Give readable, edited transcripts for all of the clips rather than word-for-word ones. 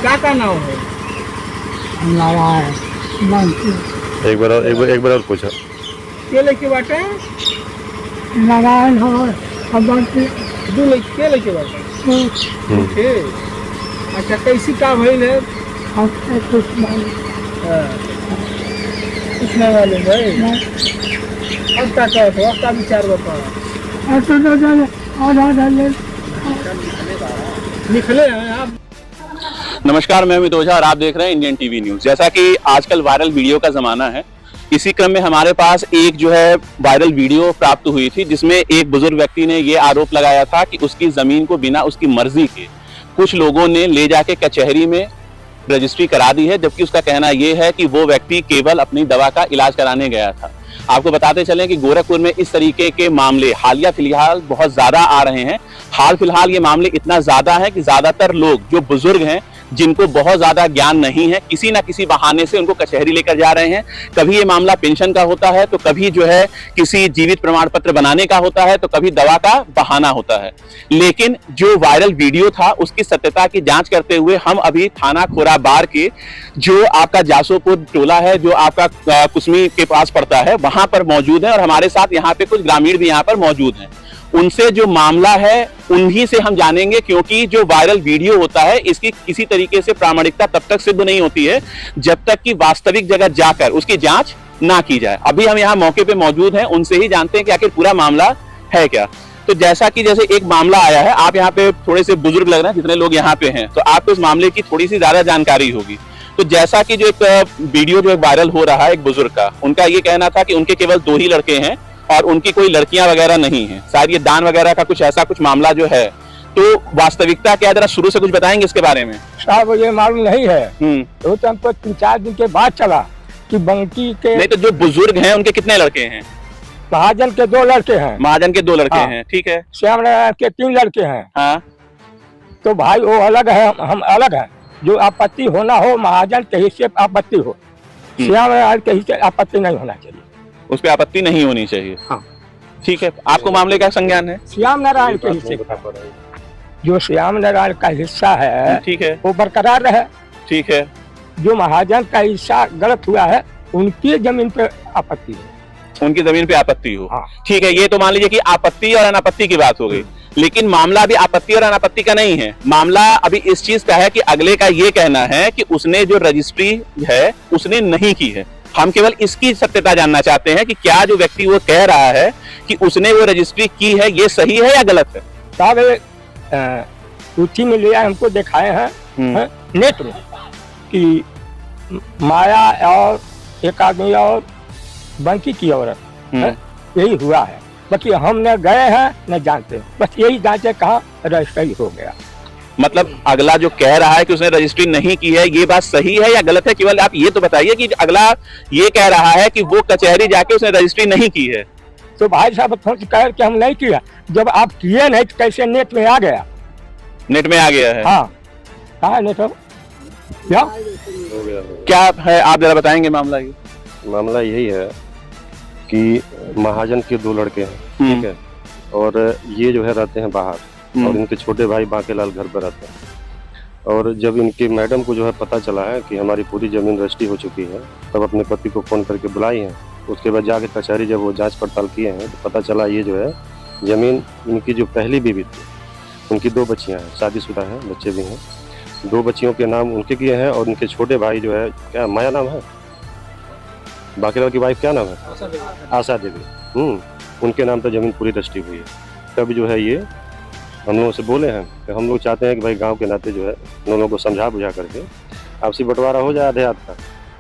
क्या नाम है? नारायण एक बार और पूछो। के लेके बाटे? नारायण हो बंटी दो लेके के लेके बाटे? ओके। अच्छा कैसी का भइल है? कुछ नहीं कुछ नहीं मालूम भाई। अब क्या कहते हो? आपका विचार बताओ। तो निकले हैं आप? नमस्कार, मैं अमित ओझा और आप देख रहे हैं इंडियन टीवी न्यूज। जैसा कि आजकल वायरल वीडियो का जमाना है, इसी क्रम में हमारे पास एक जो है वायरल वीडियो प्राप्त हुई थी, जिसमें एक बुजुर्ग व्यक्ति ने ये आरोप लगाया था कि उसकी जमीन को बिना उसकी मर्जी के कुछ लोगों ने ले जाके कचहरी में रजिस्ट्री करा दी है, जबकि उसका कहना यह है कि वो व्यक्ति केवल अपनी दवा का इलाज कराने गया था। आपको बताते चलें कि गोरखपुर में इस तरीके के मामले हालिया फिलहाल बहुत ज्यादा आ रहे हैं। हाल फिलहाल ये मामले इतना ज्यादा है कि ज्यादातर लोग जो बुजुर्ग हैं, जिनको बहुत ज्यादा ज्ञान नहीं है, किसी ना किसी बहाने से उनको कचहरी लेकर जा रहे हैं। कभी ये मामला पेंशन का होता है, तो कभी जो है किसी जीवित प्रमाण पत्र बनाने का होता है, तो कभी दवा का बहाना होता है। लेकिन जो वायरल वीडियो था उसकी सत्यता की जांच करते हुए हम अभी थाना खोराबार के जो आपका जासोपुर टोला है, जो आपका कुसमी के पास पड़ता है, वहां पर मौजूद है और हमारे साथ यहाँ पे कुछ ग्रामीण भी यहाँ पर मौजूद हैं। उनसे जो मामला है उन्हीं से हम जानेंगे, क्योंकि जो वायरल वीडियो होता है इसकी किसी तरीके से प्रामाणिकता तब तक सिद्ध नहीं होती है जब तक कि वास्तविक जगह जाकर उसकी जांच ना की जाए। अभी हम यहाँ मौके पे मौजूद हैं, उनसे ही जानते हैं कि आखिर पूरा मामला है क्या। तो जैसा कि जैसे एक मामला आया है, आप यहाँ पे थोड़े से बुजुर्ग लग रहे हैं जितने लोग यहाँ पे हैं, तो आपको इस मामले की थोड़ी सी ज्यादा जानकारी होगी। तो जैसा कि जो एक वीडियो जो वायरल हो रहा है एक बुजुर्ग का, उनका ये कहना था कि उनके केवल 2 ही लड़के हैं और उनकी कोई लड़कियां वगैरह नहीं है। शायद ये दान वगैरह का कुछ ऐसा कुछ मामला जो है, तो वास्तविकता क्या, जरा शुरू से कुछ बताएंगे इसके बारे में? साहब ये मालूम नहीं है। तो हमको 3-4 दिन के बाद चला कि बंकी के नहीं, तो जो बुजुर्ग हैं उनके कितने लड़के हैं? महाजन के 2 लड़के हैं। महाजन के 2 लड़के हाँ। हैं, ठीक है। श्याम नारायण के 3 लड़के हैं। हाँ, तो भाई वो अलग है, हम अलग हैं। जो आपत्ति होना हो महाजन के हिस्से आपत्ति हो, श्याम नारायण के हिस्से आपत्ति नहीं होना चाहिए। उस पर आपत्ति नहीं होनी चाहिए। हाँ। ठीक है, आपको मामले का संज्ञान है? श्याम नारायण के हिस्से जो श्याम नारायण का हिस्सा है ठीक है, वो बरकरार रहे। ठीक है। जो महाजन का हिस्सा गलत हुआ है उनकी जमीन पे आपत्ति हो, उनकी जमीन पे आपत्ति हो। हाँ। ठीक है, ये तो मान लीजिए कि आपत्ति और अनापत्ति की बात हो गई, लेकिन मामला अभी आपत्ति और अनापत्ति का नहीं है। मामला अभी इस चीज का है कि अगले का ये कहना है कि उसने जो रजिस्ट्री है उसने नहीं की है। हम केवल इसकी सत्यता जानना चाहते हैं कि क्या जो व्यक्ति वो कह रहा है कि उसने वो रजिस्ट्री की है, ये सही है या गलत है। साहब सूची में लिया, हमको दिखाए हैं नेट में कि माया और एक आदमी और बंकी की औरत यही हुआ है। बाकी हम न गए हैं न जानते, बस यही जांचे कहाँ रजिस्ट्री हो गया। मतलब अगला जो कह रहा है कि उसने रजिस्ट्री नहीं की है, ये बात सही है या गलत है? केवल आप ये तो बताइए कि अगला ये कह रहा है कि वो कचहरी जाके उसने रजिस्ट्री नहीं की है। तो भाई साहब कह के हम नहीं किया, जब आप किए नहीं तो कैसे नेट में आ गया? नेट में आ गया है। हाँ, कहाँ नेट हो क्या है, आप जरा बताएंगे मामला? ये मामला यही है कि महाजन के 2 लड़के हैं, ठीक है, और ये जो है रहते हैं बाहर और इनके छोटे भाई बांकेलाल घर पर रहते हैं। और जब इनके मैडम को जो है पता चला है कि हमारी पूरी जमीन रजिस्ट्री हो चुकी है, तब अपने पति को फोन करके बुलाई है। उसके बाद जाके कचहरी जब वो जांच पड़ताल किए हैं तो पता चला ये जो है जमीन इनकी जो पहली बीवी थी, उनकी 2 बच्चियां हैं, शादीशुदा हैं, बच्चे भी हैं। 2 बच्चियों के नाम उनके किए हैं और उनके छोटे भाई जो है, क्या माया नाम है, बांकेलाल की वाइफ क्या नाम है, आशा देवी, उनके नाम पर जमीन पूरी रजिस्ट्री हुई है। तब जो है ये हम लोगों से बोले हैं कि हम लोग चाहते हैं कि भाई गांव के नाते जो है उन लोगों को समझा बुझा करके आपसी बंटवारा हो जाए आधे हाथ का।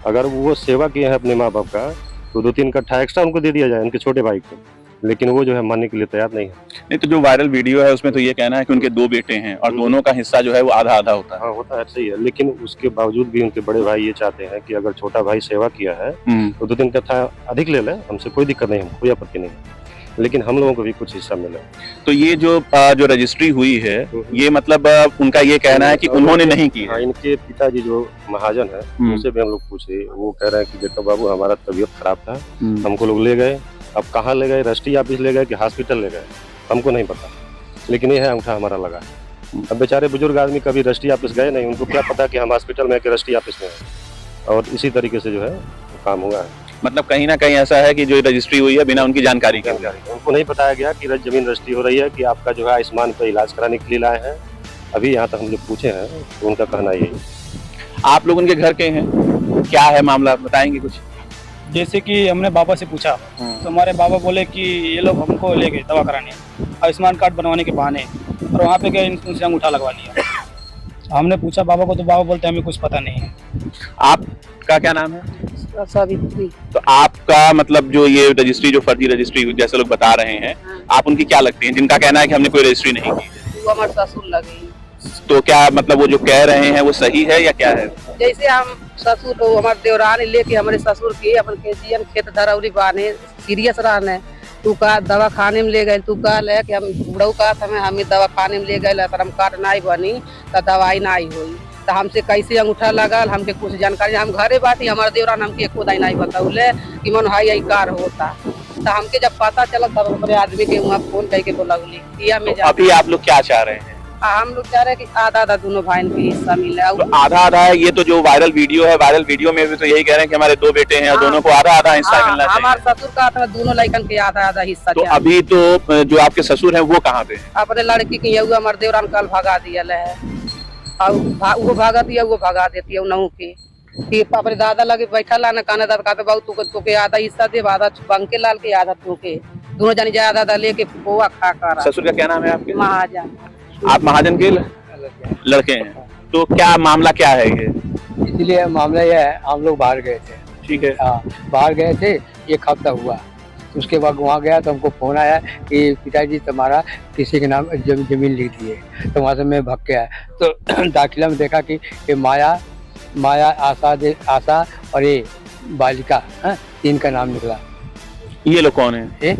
अगर वो सेवा किए हैं अपने माँ बाप का तो 2-3 कट्ठा एक्स्ट्रा उनको दे दिया जाए, उनके छोटे भाई को। लेकिन वो जो है मानने के लिए तैयार नहीं है। नहीं, तो जो वायरल वीडियो है उसमें तो ये कहना है कि उनके 2 बेटे हैं और दोनों का हिस्सा जो है वो आधा आधा होता है। हाँ, होता है, सही है, लेकिन उसके बावजूद भी उनके बड़े भाई ये चाहते हैं कि अगर छोटा भाई सेवा किया है तो 2-3 कट्ठा अधिक ले लें, हमसे कोई दिक्कत नहीं, हमको कोई आपत्ति नहीं, लेकिन हम लोगों को भी कुछ हिस्सा मिले। तो ये जो रजिस्ट्री हुई है, ये मतलब उनका ये कहना है कि उन्होंने नहीं की है। इनके पिताजी जो महाजन है उनसे भी हम लोग पूछे, वो कह रहे हैं कि देखो बाबू, हमारा तबीयत खराब था, हमको लोग ले गए। अब कहाँ ले गए, रजिस्ट्री ऑफिस ले गए कि हॉस्पिटल ले गए, हमको नहीं पता, लेकिन ये है अंगूठा हमारा लगा। अब बेचारे बुजुर्ग आदमी कभी रजिस्ट्री ऑफिस गए नहीं, उनको क्या पता कि हम हॉस्पिटल में कि रजिस्ट्री ऑफिस में हैं। और इसी तरीके से जो है काम हुआ है। मतलब कहीं ना कहीं ऐसा है कि जो रजिस्ट्री हुई है बिना उनकी जानकारी के। उनको नहीं बताया गया कि जमीन रजिस्ट्री हो रही है, कि आपका जो है आयुष्मान पे इलाज कराने के लिए लाए हैं। अभी यहाँ तक हम लोग पूछे हैं तो उनका कहना यही। आप लोग उनके घर के हैं, क्या है मामला बताएंगे कुछ? जैसे कि हमने बाबा से पूछा तो हमारे बाबा बोले कि ये लोग हमको ले गए दवा कराने आयुष्मान कार्ड बनवाने के बहाने, और वहाँ पे गए उनसे अंगूठा लगवा लिया। हमने पूछा बाबा को तो बाबा बोलते हमें कुछ पता नहीं है। आपका क्या नाम है? सावित्री। तो आपका मतलब जो ये रजिस्ट्री, जो फर्जी रजिस्ट्री जैसे लोग बता रहे हैं, आप उनकी क्या लगती हैं जिनका कहना है कि हमने कोई रजिस्ट्री नहीं की? वो हमारे ससुर लगे। तो क्या मतलब वो जो कह रहे हैं वो सही है या क्या है? जैसे हम ससुर को हमारे देवरान लेके हमारे ससुर के अपन के जीवन खेत धरौरी बाने सीरियस रहने, तू का दवा खाने में ले गए, तू कहल है कि हम बुढ़ऊ का हमें दवा खाने में ले गए हम कार्ड नहीं बनी तो दवाई नहीं हुई, तो हमसे कैसे अंगूठा लगल, हमके कुछ जानकारी हम घरे बाटी हमारे देवरान हमके एको दाई नहीं बताउले कि मन हाई यही कार होता। तो हमके जब पता चला तब हमारे आदमी के वहाँ फोन करके बोलाउली। तो अभी आप लोग क्या चाह रहे हैं? हम लोग चाह रहे हैं कि आधा आधा दोनों भाई के हिस्सा मिले। तो आधा आधा है, ये तो जो वायरल वीडियो है, वायरल वीडियो में भी तो यही कह रहे हैं कि हमारे 2 बेटे हैं और दोनों को आधा आधा हिस्सा मिलना चाहिए। हमारे ससुर का था दोनों लड़कन के आधा आधा हिस्सा। तो अभी तो जो आपके ससुर हैं वो कहाँ पे हैं? अपने लड़की की हमारे देवरान कल भगा दिया है, वो भगा दिया वो भगा देती है उनहु की अपने दादा लगे बैठा ला न कहने दादा कहते बाबू तू के आधा हिस्सा दे, आधा बंके लाल के आधा तू के, दोनों जानी जाए आधा आधा लेके पोआ खा कर। ससुर का क्या नाम है आपके? महाजन। आप महाजन के लड़के हैं, तो क्या मामला क्या है ये? इसलिए मामला यह है, हम लोग बाहर गए थे। ठीक है। हाँ, बाहर गए थे, 1 हफ्ता हुआ। उसके बाद वहाँ गया तो हमको फोन आया कि पिताजी तुम्हारा किसी के नाम जमीन लिख दी है। तो वहाँ से मैं भाग के आया तो दाखिला में देखा कि ये माया आशा और ये बालिका 3 का नाम निकला। ये लोग कौन है?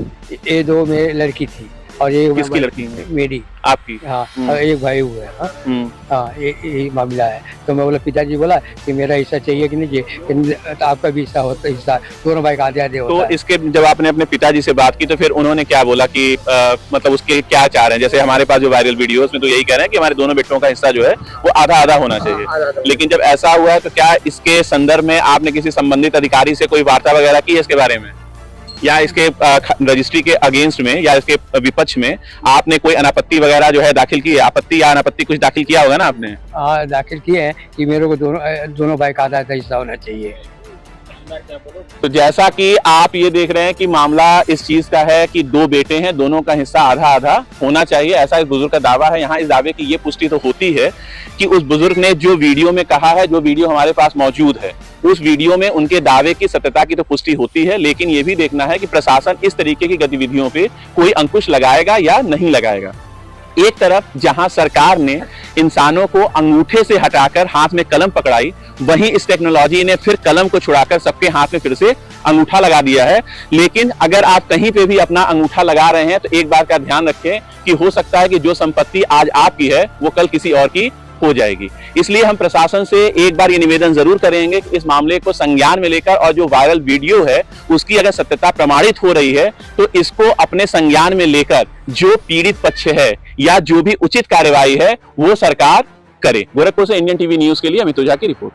ये 2 मेरी लड़की थी और ये किसकी लड़की? मेरी। आपकी? हाँ, और एक भाई हुआ है। हाँ, ये मामला है। तो मैं बोला पिताजी बोला कि मेरा हिस्सा चाहिए कि नहीं, तो आपका भी हिस्सा होता, हिस्सा दोनों भाई का आधे आधे होता है। तो इसके जब आपने अपने पिताजी से बात की तो फिर उन्होंने क्या बोला कि मतलब उसके क्या चाह रहे हैं? जैसे हमारे पास जो वायरल वीडियो है उसमें तो यही कह रहे हैं कि हमारे दोनों बेटों का हिस्सा जो है वो आधा आधा होना चाहिए। लेकिन जब ऐसा हुआ है तो क्या इसके संदर्भ में आपने किसी संबंधित अधिकारी से कोई वार्ता वगैरह की है इसके बारे में, या इसके रजिस्ट्री के अगेंस्ट में या इसके विपक्ष में आपने कोई अनापत्ति वगैरह जो है दाखिल की है? आपत्ति या अनापत्ति कुछ दाखिल किया होगा ना आपने? हाँ, दाखिल किए हैं कि मेरे को दोनों भाई का आधा आधा हिस्सा होना चाहिए। तो जैसा कि आप ये देख रहे हैं कि मामला इस चीज का है कि 2 बेटे हैं, दोनों का हिस्सा आधा आधा होना चाहिए, ऐसा इस बुजुर्ग का दावा है। यहाँ इस दावे की ये पुष्टि तो होती है कि उस बुजुर्ग ने जो वीडियो में कहा है, जो वीडियो हमारे पास मौजूद है, उस वीडियो में उनके दावे की सत्यता की तो पुष्टि होती है। लेकिन ये भी देखना है कि प्रशासन इस तरीके की गतिविधियों पे कोई अंकुश लगाएगा या नहीं लगाएगा। एक तरफ जहां सरकार ने इंसानों को अंगूठे से हटाकर हाथ में कलम पकड़ाई, वहीं इस टेक्नोलॉजी ने फिर कलम को छुड़ाकर सबके हाथ में फिर से अंगूठा लगा दिया है। लेकिन अगर आप कहीं पे भी अपना अंगूठा लगा रहे हैं तो एक बात का ध्यान रखें कि हो सकता है कि जो संपत्ति आज आपकी है वो कल किसी और की हो जाएगी। इसलिए हम प्रशासन से एक बार ये निवेदन जरूर करेंगे कि इस मामले को संज्ञान में लेकर और जो वायरल वीडियो है उसकी अगर सत्यता प्रमाणित हो रही है तो इसको अपने संज्ञान में लेकर जो पीड़ित पक्ष है या जो भी उचित कार्यवाही है वो सरकार करे। गोरखपुर से इंडियन टीवी न्यूज के लिए अमित ओझा की रिपोर्ट।